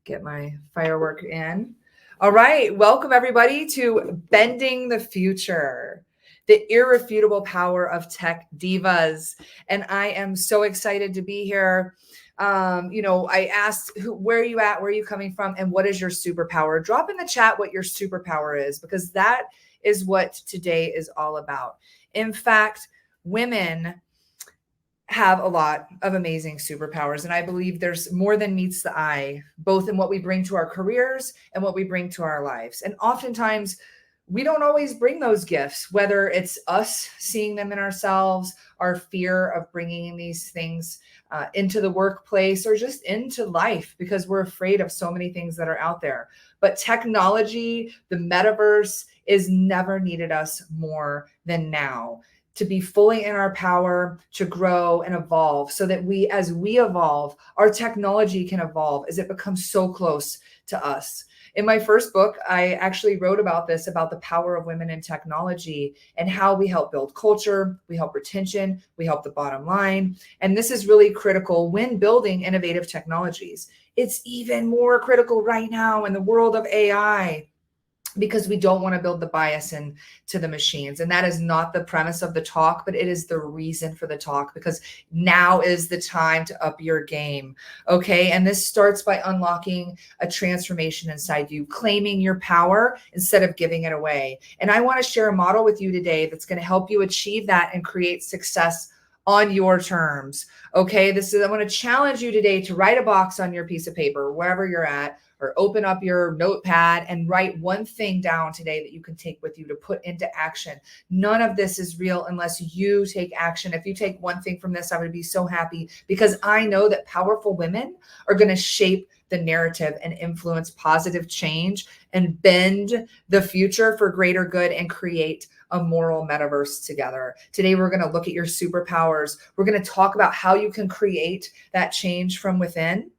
Get my firework in. All right. Welcome, everybody, to Bending the Future, the irrefutable power of tech divas. And I am so excited to be here. I asked, where are you at? Where are you coming from? And what is your superpower? Drop in the chat what your superpower is, because that is what today is all about. In fact, women have a lot of amazing superpowers. And I believe there's more than meets the eye, both in what we bring to our careers and what we bring to our lives. And oftentimes we don't always bring those gifts, whether it's us seeing them in ourselves, our fear of bringing these things into the workplace or just into life, because we're afraid of so many things that are out there. But technology, the metaverse, is never needed us more than now, to be fully in our power, to grow and evolve, so that as we evolve, our technology can evolve as it becomes so close to us. In my first book, I actually wrote about this, about the power of women in technology and how we help build culture, we help retention, we help the bottom line. And this is really critical when building innovative technologies. It's even more critical right now in the world of AI, because we don't want to build the bias into the machines. And that is not the premise of the talk, but it is the reason for the talk, because now is the time to up your game. Okay. And this starts by unlocking a transformation inside you, claiming your power instead of giving it away. And I want to share a model with you today that's going to help you achieve that and create success on your terms. Okay. I want to challenge you today to write a box on your piece of paper, wherever you're at, or open up your notepad and write one thing down today that you can take with you to put into action. None of this is real unless you take action. If you take one thing from this, I would be so happy, because I know that powerful women are going to shape the narrative and influence positive change and bend the future for greater good and create a moral metaverse together. Today, we're going to look at your superpowers. We're going to talk about how you can create that change from within.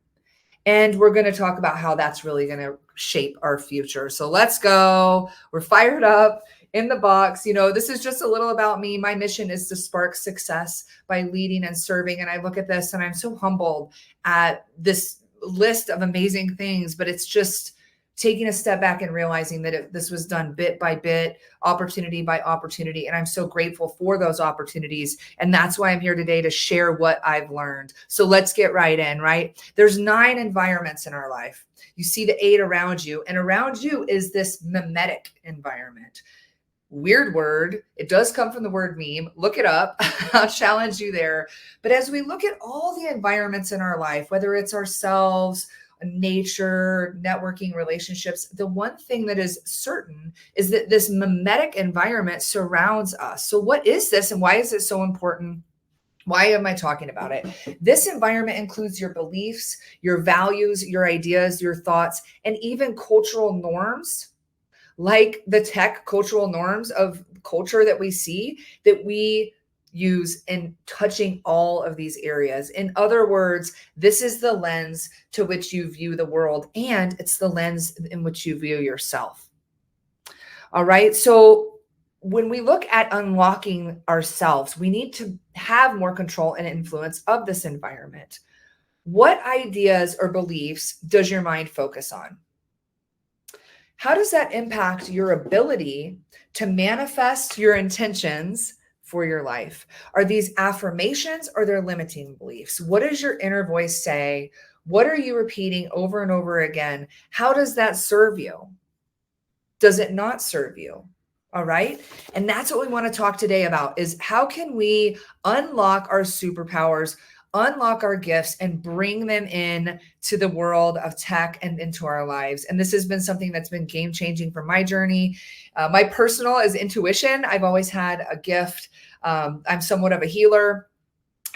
And we're going to talk about how that's really going to shape our future. So let's go. We're fired up in the box. This is just a little about me. My mission is to spark success by leading and serving. And I look at this and I'm so humbled at this list of amazing things, but it's just taking a step back and realizing that this was done bit by bit, opportunity by opportunity. And I'm so grateful for those opportunities. And that's why I'm here today, to share what I've learned. So let's get right in, right? There's 9 environments in our life. You see the 8 around you, and around you is this mimetic environment. Weird word. It does come from the word meme. Look it up. I'll challenge you there. But as we look at all the environments in our life, whether it's ourselves, nature, networking, relationships, the one thing that is certain is that this mimetic environment surrounds us. So what is this, and why is it so important? Why am I talking about it? This environment includes your beliefs, your values, your ideas, your thoughts, and even cultural norms, like the tech cultural norms of culture that we see, that we use in touching all of these areas. In other words, this is the lens to which you view the world, and it's the lens in which you view yourself. All right. So when we look at unlocking ourselves, we need to have more control and influence of this environment. What ideas or beliefs does your mind focus on? How does that impact your ability to manifest your intentions for your life? Are these affirmations or they're limiting beliefs? What does your inner voice say? What are you repeating over and over again? How does that serve you? Does it not serve you? All right. And that's what we want to talk today about, is how can we unlock our superpowers, unlock our gifts, and bring them in to the world of tech and into our lives. And this has been something that's been game-changing for my journey. My personal is intuition. I've always had a gift. I'm somewhat of a healer.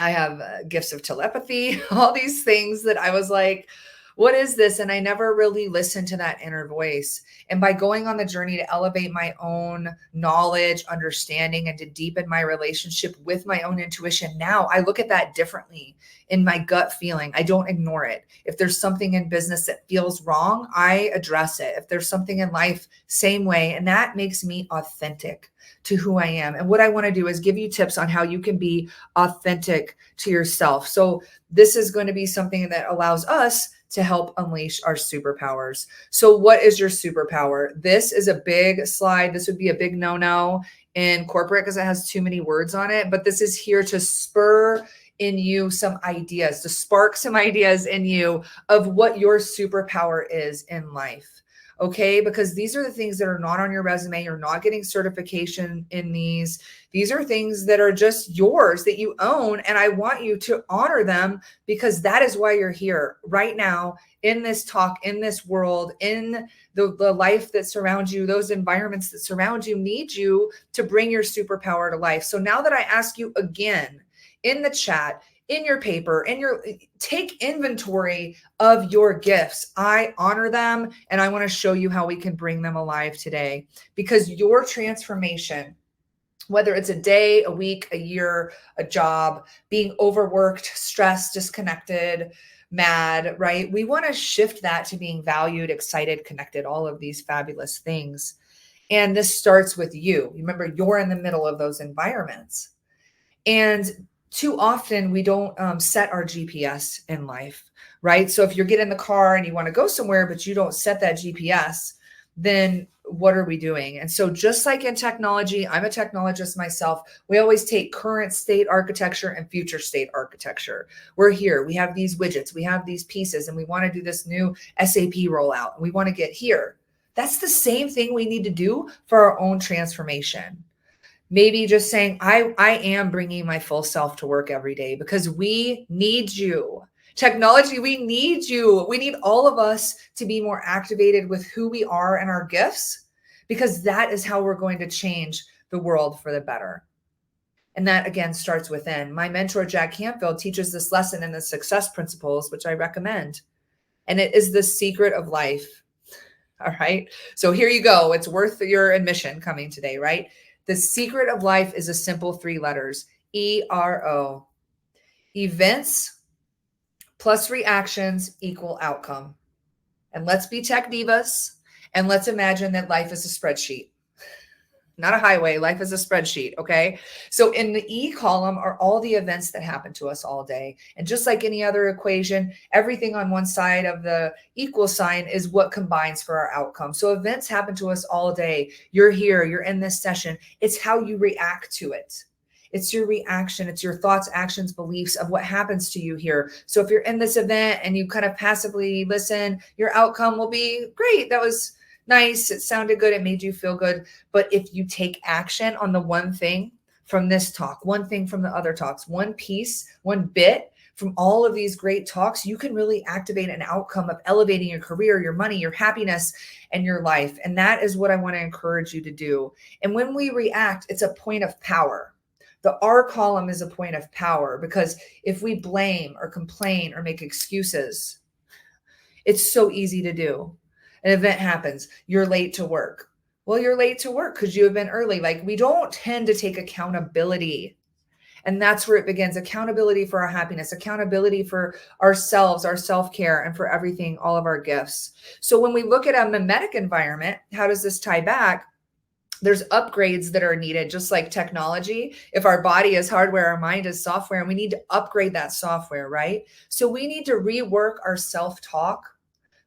I have gifts of telepathy, all these things that I was like, what is this? And I never really listened to that inner voice. And by going on the journey to elevate my own knowledge, understanding, and to deepen my relationship with my own intuition, now I look at that differently in my gut feeling. I don't ignore it. If there's something in business that feels wrong, I address it. If there's something in life, same way. And that makes me authentic to who I am. And what I want to do is give you tips on how you can be authentic to yourself. So this is going to be something that allows us to help unleash our superpowers. So what is your superpower? This is a big slide. This would be a big no-no in corporate because it has too many words on it, but this is here to spur in you some ideas, to spark some ideas in you of what your superpower is in life. Okay, because these are the things that are not on your resume. You're not getting certification in these. These are things that are just yours that you own. And I want you to honor them because that is why you're here right now in this talk, in this world, in the life that surrounds you, those environments that surround you need you to bring your superpower to life. So now that I ask you again in the chat, in your paper, in your take inventory of your gifts. I honor them and I want to show you how we can bring them alive today because your transformation, whether it's a day, a week, a year, a job, being overworked, stressed, disconnected, mad, right? We want to shift that to being valued, excited, connected, all of these fabulous things. And this starts with you. Remember, you're in the middle of those environments. And too often we don't set our GPS in life, right? So if you get in the car and you want to go somewhere, but you don't set that GPS, then what are we doing? And so just like in technology, I'm a technologist myself. We always take current state architecture and future state architecture. We're here. We have these widgets. We have these pieces, and we want to do this new SAP rollout. And we want to get here. That's the same thing we need to do for our own transformation. Maybe just saying, I am bringing my full self to work every day because we need you. Technology, we need you. We need all of us to be more activated with who we are and our gifts because that is how we're going to change the world for the better. And that, again, starts within. My mentor, Jack Canfield, teaches this lesson in the success principles, which I recommend. And it is the secret of life. All right. So here you go. It's worth your admission coming today, right? The secret of life is a simple 3 letters, ERO. Events plus reactions equal outcome. And let's be tech divas and let's imagine that life is a spreadsheet. Not a highway, life is a spreadsheet, okay? So in the E column are all the events that happen to us all day. And just like any other equation, everything on one side of the equal sign is what combines for our outcome. So events happen to us all day. You're here, you're in this session. It's how you react to it. It's your reaction. It's your thoughts, actions, beliefs of what happens to you here. So if you're in this event and you kind of passively listen, your outcome will be great. That was nice. It sounded good. It made you feel good. But if you take action on the one thing from this talk, one thing from the other talks, one piece, one bit from all of these great talks, you can really activate an outcome of elevating your career, your money, your happiness, and your life. And that is what I want to encourage you to do. And when we react, it's a point of power. The R column is a point of power because if we blame or complain or make excuses, it's so easy to do. An event happens, you're late to work. Well, you're late to work because you have been early. Like, we don't tend to take accountability. And that's where it begins. Accountability for our happiness, accountability for ourselves, our self-care, and for everything, all of our gifts. So when we look at a mimetic environment, how does this tie back? There's upgrades that are needed, just like technology. If our body is hardware, our mind is software, and we need to upgrade that software, right? So we need to rework our self-talk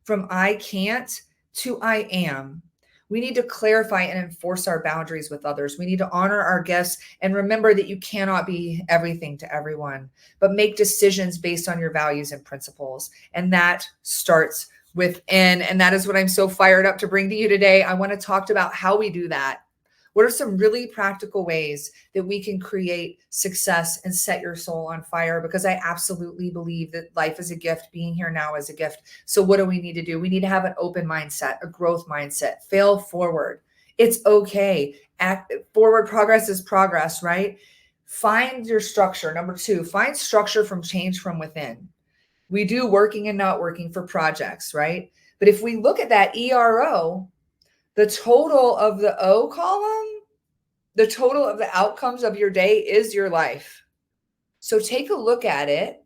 from I can't to I am. We need to clarify and enforce our boundaries with others. We need to honor our guests and remember that you cannot be everything to everyone, but make decisions based on your values and principles. And that starts within. And that is what I'm so fired up to bring to you today. I want to talk about how we do that. What are some really practical ways that we can create success and set your soul on fire? Because I absolutely believe that life is a gift. Being here now is a gift. So what do we need to do? We need to have an open mindset, a growth mindset, fail forward. It's okay. Forward progress is progress, right? Find your structure. Number 2, find structure from change from within. We do working and not working for projects, right? But if we look at that ERO, the total of the O column, the total of the outcomes of your day is your life. So take a look at it,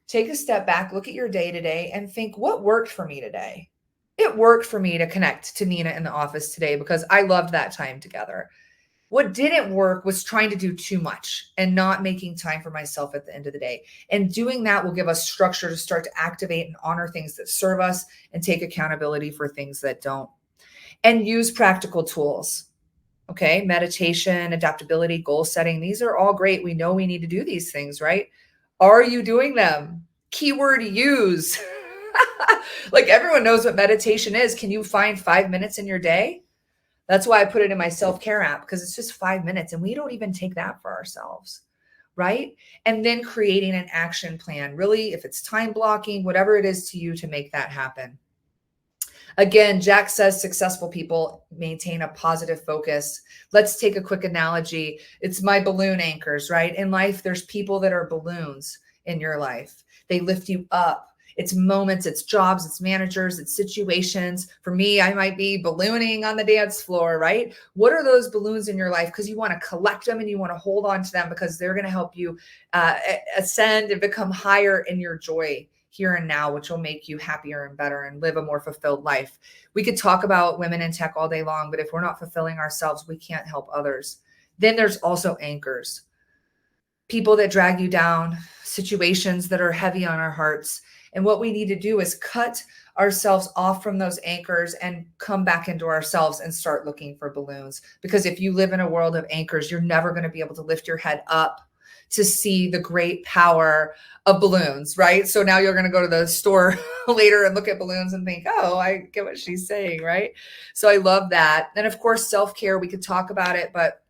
take a step back, look at your day today and think, what worked for me today? It worked for me to connect to Nina in the office today because I loved that time together. What didn't work was trying to do too much and not making time for myself at the end of the day. And doing that will give us structure to start to activate and honor things that serve us and take accountability for things that don't. And use practical tools. Okay. Meditation, adaptability, goal setting. These are all great. We know we need to do these things, right? Are you doing them? Keyword use. Like everyone knows what meditation is. Can you find 5 minutes in your day? That's why I put it in my self-care app, because it's just 5 minutes and we don't even take that for ourselves, right? And then creating an action plan, really, if it's time blocking, whatever it is to you to make that happen. Again, Jack says successful people maintain a positive focus. Let's take a quick analogy. It's my balloon anchors, right? In life, there's people that are balloons in your life. They lift you up. It's moments, it's jobs, it's managers, it's situations. For me, I might be ballooning on the dance floor, right? What are those balloons in your life? Because you want to collect them and you want to hold on to them because they're going to help you ascend and become higher in your joy here and now, which will make you happier and better and live a more fulfilled life. We could talk about women in tech all day long, but if we're not fulfilling ourselves, we can't help others. Then there's also anchors, people that drag you down, situations that are heavy on our hearts. And what we need to do is cut ourselves off from those anchors and come back into ourselves and start looking for balloons. Because if you live in a world of anchors, you're never going to be able to lift your head up to see the great power of balloons, right? So now you're going to go to the store later and look at balloons and think, oh, I get what she's saying, right? So I love that. And of course, self-care, we could talk about it, but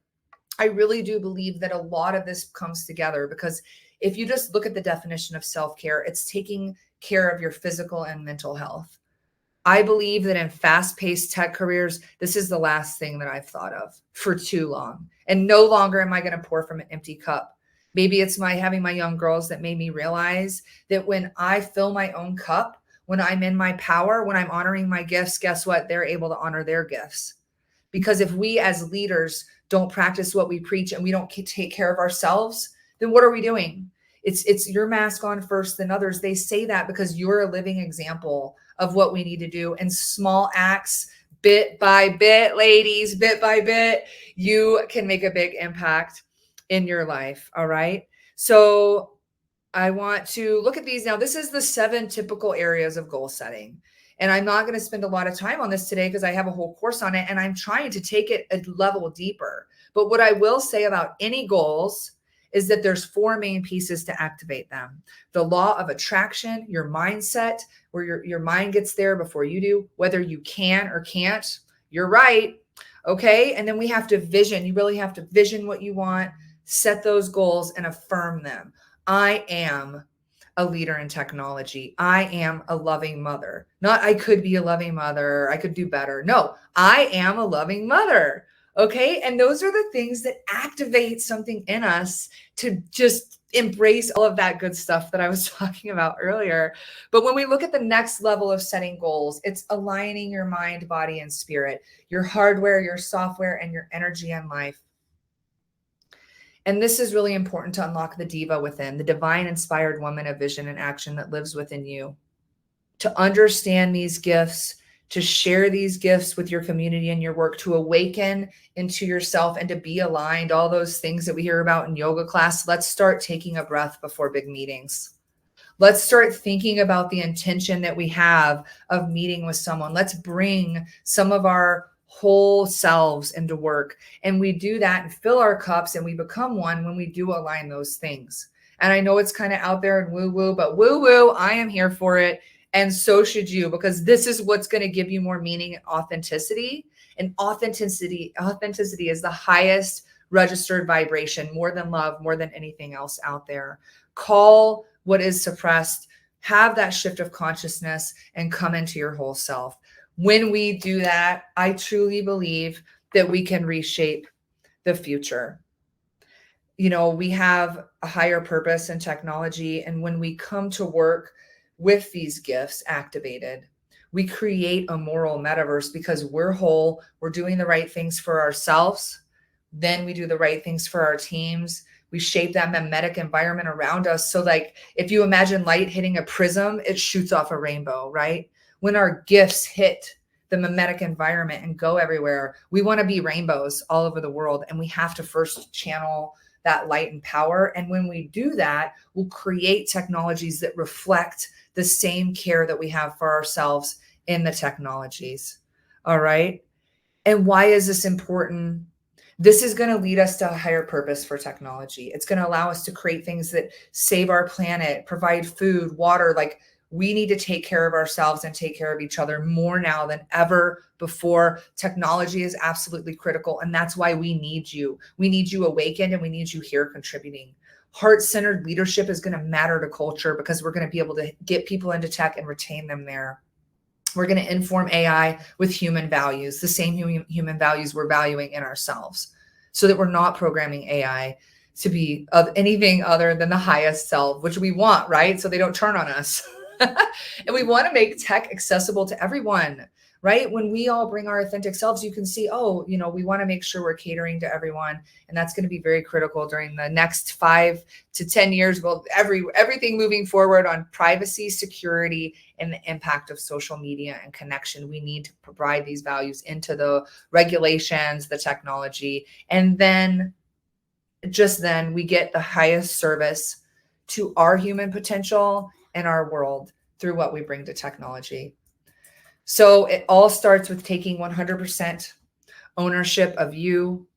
I really do believe that a lot of this comes together, because if you just look at the definition of self-care, it's taking care of your physical and mental health. I believe that in fast-paced tech careers, this is the last thing that I've thought of for too long. And no longer am I going to pour from an empty cup. Maybe it's having my young girls that made me realize that when I fill my own cup, when I'm in my power, when I'm honoring my gifts, guess what? They're able to honor their gifts. Because if we as leaders don't practice what we preach and we don't take care of ourselves, then what are we doing? It's your mask on first than others. They say that because you're a living example of what we need to do. And small acts, bit by bit, ladies, bit by bit, you can make a big impact in your life. All right. So I want to look at these now. This is the 7 typical areas of goal setting. And I'm not going to spend a lot of time on this today because I have a whole course on it and I'm trying to take it a level deeper. But what I will say about any goals is that there's 4 main pieces to activate them. The law of attraction, your mindset, where your mind gets there before you do, whether you can or can't, you're right. Okay. And then we have to vision. You really have to vision what you want, set those goals and affirm them. I am a leader in technology. I am a loving mother. Not I could be a loving mother. I could do better. No, I am a loving mother. Okay. And those are the things that activate something in us to just embrace all of that good stuff that I was talking about earlier. But when we look at the next level of setting goals, it's aligning your mind, body, and spirit, your hardware, your software, and your energy and life. And this is really important to unlock the diva within, the divine inspired woman of vision and action that lives within you. To understand these gifts, to share these gifts with your community and your work, to awaken into yourself and to be aligned, all those things that we hear about in yoga class. Let's start taking a breath before big meetings. Let's start thinking about the intention that we have of meeting with someone. Let's bring some of our whole selves into work. And we do that and fill our cups and we become one when we do align those things. And I know it's kind of out there and woo-woo, but woo-woo, I am here for it. And so should you, because this is what's going to give you more meaning and authenticity. And authenticity is the highest registered vibration, more than love, more than anything else out there. Call what is suppressed, have that shift of consciousness and come into your whole self. When we do that, I truly believe that we can reshape the future. You know, we have a higher purpose in technology. And when we come to work with these gifts activated, we create a moral metaverse because we're whole. We're doing the right things for ourselves. Then we do the right things for our teams. We shape that mimetic environment around us. So like if you imagine light hitting a prism, it shoots off a rainbow, right? When our gifts hit the mimetic environment and go everywhere. We want to be rainbows all over the world. And we have to first channel that light and power. And when we do that, we'll create technologies that reflect the same care that we have for ourselves in the technologies. All right. And why is this important? This is going to lead us to a higher purpose for technology. It's going to allow us to create things that save our planet, provide food, water. Like, we need to take care of ourselves and take care of each other more now than ever before. Technology is absolutely critical. And that's why we need you. We need you awakened, and we need you here contributing. Heart-centered leadership is going to matter to culture, because we're going to be able to get people into tech and retain them there. We're going to inform AI with human values, the same human values we're valuing in ourselves, so that we're not programming AI to be of anything other than the highest self, which we want, right? So they don't turn on us. And we want to make tech accessible to everyone, right? When we all bring our authentic selves, you can see, oh, we want to make sure we're catering to everyone. And that's going to be very critical during the next 5 to 10 years. Well, everything moving forward on privacy, security, and the impact of social media and connection. We need to provide these values into the regulations, the technology, and then we get the highest service to our human potential and our world through what we bring to technology. So it all starts with taking 100% ownership of you,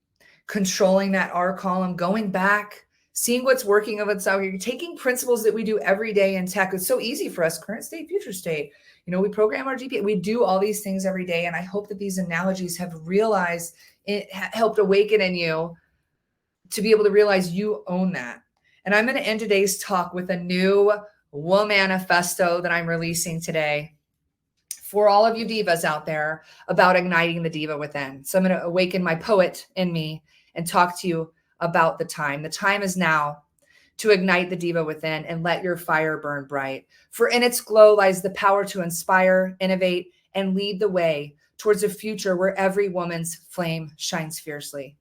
controlling that R column, going back, seeing what's working of itself. You're taking principles that we do every day in tech. It's so easy for us, current state, future state. We program our GPS. We do all these things every day. And I hope that these analogies have realized, it helped awaken in you to be able to realize you own that. And I'm going to end today's talk with a new manifesto that I'm releasing today for all of you divas out there about igniting the diva within. So I'm going to awaken my poet in me and talk to you about the time. The time is now to ignite the diva within and let your fire burn bright. For in its glow lies the power to inspire, innovate, and lead the way towards a future where every woman's flame shines fiercely.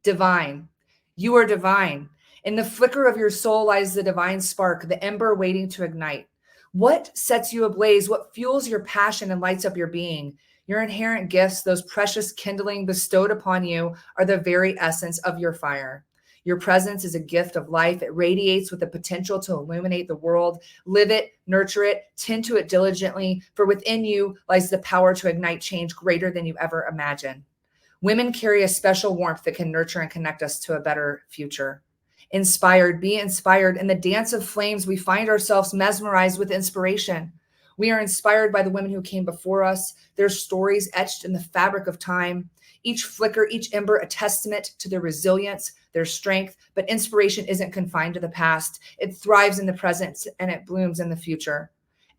Divine. You are divine. In the flicker of your soul lies the divine spark, the ember waiting to ignite. What sets you ablaze? What fuels your passion and lights up your being? Your inherent gifts, those precious kindling bestowed upon you, are the very essence of your fire. Your presence is a gift of life. It radiates with the potential to illuminate the world. Live it, nurture it, tend to it diligently, for within you lies the power to ignite change greater than you ever imagined. Women carry a special warmth that can nurture and connect us to a better future. Inspired, be inspired. In the dance of flames, we find ourselves mesmerized with inspiration. We are inspired by the women who came before us, their stories etched in the fabric of time. Each flicker, each ember, a testament to their resilience, their strength. But inspiration isn't confined to the past. It thrives in the present, and it blooms in the future.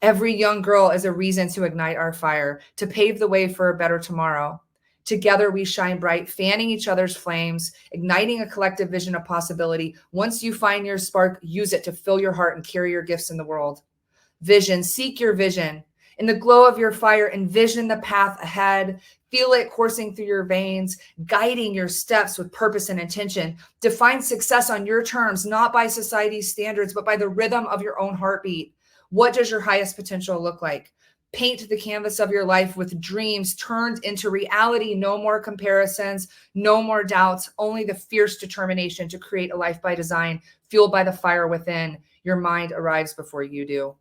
Every young girl is a reason to ignite our fire, to pave the way for a better tomorrow. Together we shine bright, fanning each other's flames, igniting a collective vision of possibility. Once you find your spark, use it to fill your heart and carry your gifts in the world. Vision, seek your vision. In the glow of your fire, envision the path ahead. Feel it coursing through your veins, guiding your steps with purpose and intention. Define success on your terms, not by society's standards, but by the rhythm of your own heartbeat. What does your highest potential look like? Paint the canvas of your life with dreams turned into reality. No more comparisons, no more doubts, only the fierce determination to create a life by design, fueled by the fire within. Your mind arrives before you do.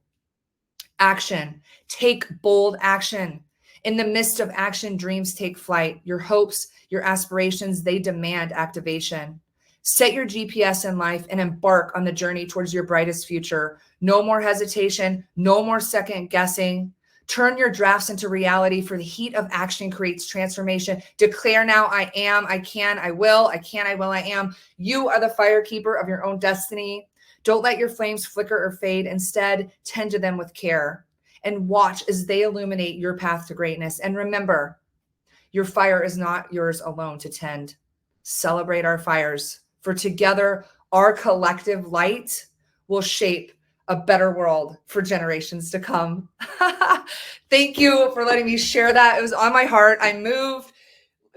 Action. Take bold action. In the midst of action, dreams take flight. Your hopes, your aspirations, they demand activation. Set your GPS in life and embark on the journey towards your brightest future. No more hesitation, no more second guessing. Turn your drafts into reality, for the heat of action creates transformation. Declare now, I am, I can, I will, I can, I will, I am. You are the firekeeper of your own destiny. Don't let your flames flicker or fade. Instead, tend to them with care and watch as they illuminate your path to greatness. And remember, your fire is not yours alone to tend. Celebrate our fires, for together our collective light will shape a better world for generations to come. Thank you for letting me share that. It was on my heart. I moved.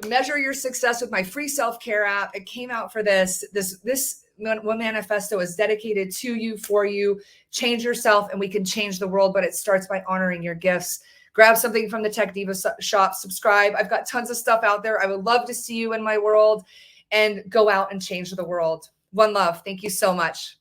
Measure your success with my free self-care app. It came out for this manifesto is dedicated to you, for you. Change yourself and we can change the world, but it starts by honoring your gifts. grab something from the Tech Diva shop, subscribe. I've got tons of stuff out there. I would love to see you in my world, and go out and change the world. One love. Thank you so much.